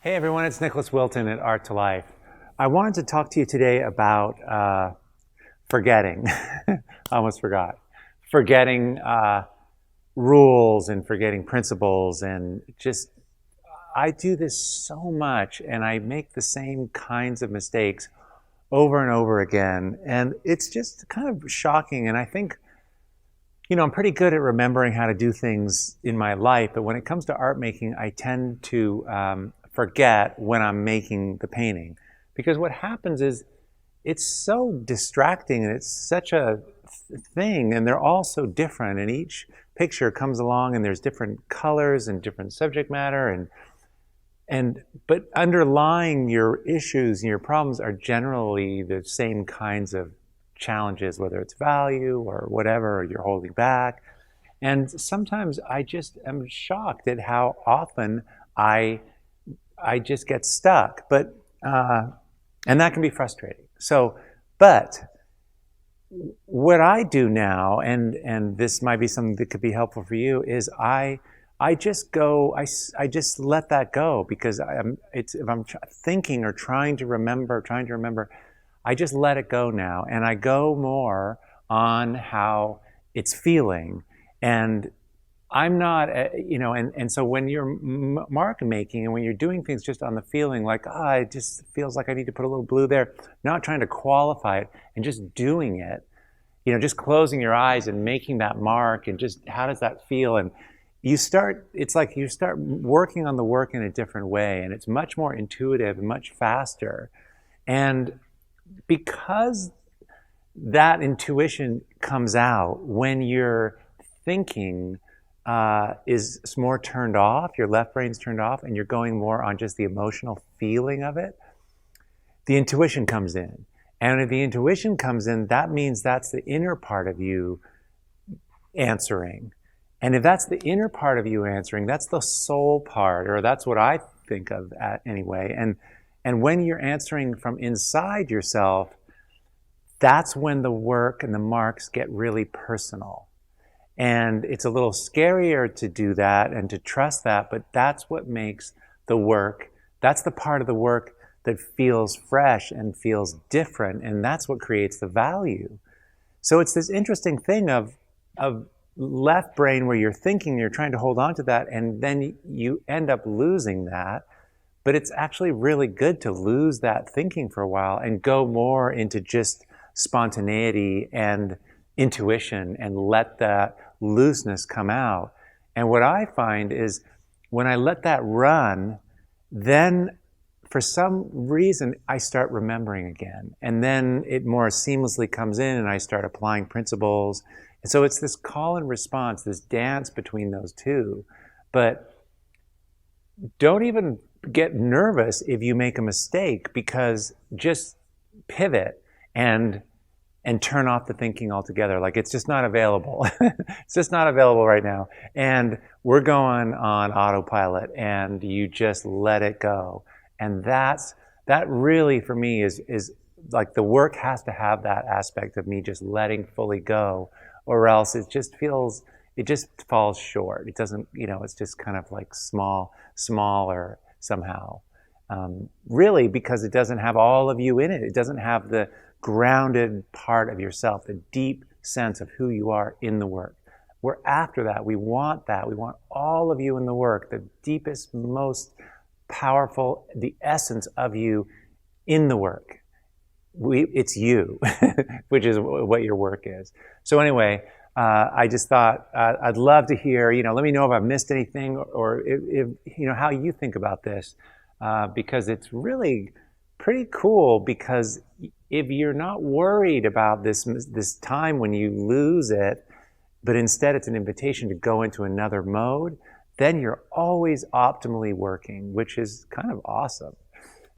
Hey everyone, it's Nicholas Wilton at Art to Life. I wanted to talk to you today about forgetting. I almost forgot. Forgetting rules and forgetting principles and just, I do this so much and I make the same kinds of mistakes over and over again. And it's just kind of shocking. And I think, I'm pretty good at remembering how to do things in my life, but when it comes to art making, I tend to forget when I'm making the painting. Because what happens is it's so distracting and it's such a thing, and they're all so different, and each picture comes along and there's different colors and different subject matter, but underlying your issues and your problems are generally the same kinds of challenges, whether it's value or whatever, or you're holding back. And sometimes I just am shocked at how often I just get stuck, and that can be frustrating. But what I do now, and this might be something that could be helpful for you, is I just let that go, because if I'm thinking or trying to remember, I just let it go now, and I go more on how it's feeling. And I'm not, and so when you're mark making and when you're doing things just on the feeling, like, it just feels like I need to put a little blue there, not trying to qualify it and just doing it, just closing your eyes and making that mark, and just how does that feel? And it's like you start working on the work in a different way, and it's much more intuitive and much faster. And because that intuition comes out when you're thinking is more turned off, your left brain's turned off, and you're going more on just the emotional feeling of it, the intuition comes in. And if the intuition comes in, that means that's the inner part of you answering. And if that's the inner part of you answering, that's the soul part, or that's what I think of anyway. And when you're answering from inside yourself, that's when the work and the marks get really personal. And it's a little scarier to do that and to trust that, but that's what makes the work, that's the part of the work that feels fresh and feels different, and that's what creates the value. So it's this interesting thing of left brain, where you're thinking, you're trying to hold on to that, and then you end up losing that. But it's actually really good to lose that thinking for a while and go more into just spontaneity and intuition and let that looseness come out. And what I find is when I let that run, then for some reason I start remembering again. And then it more seamlessly comes in and I start applying principles. And so it's this call and response, this dance between those two. But don't even get nervous if you make a mistake, because just pivot and turn off the thinking altogether. Like, it's just not available. It's just not available right now. And we're going on autopilot, and you just let it go. And that really, for me, is like, the work has to have that aspect of me just letting fully go, or else it just falls short. It doesn't, it's just kind of like smaller somehow. Really, because it doesn't have all of you in it. It doesn't have the grounded part of yourself, the deep sense of who you are in the work. We're after that. We want that. We want all of you in the work, the deepest, most powerful, the essence of you in the work. It's you, which is what your work is. So anyway, I just thought I'd love to hear, let me know if I've missed anything, or if how you think about this, because it's really pretty cool. Because if you're not worried about this time when you lose it, but instead it's an invitation to go into another mode, then you're always optimally working, which is kind of awesome.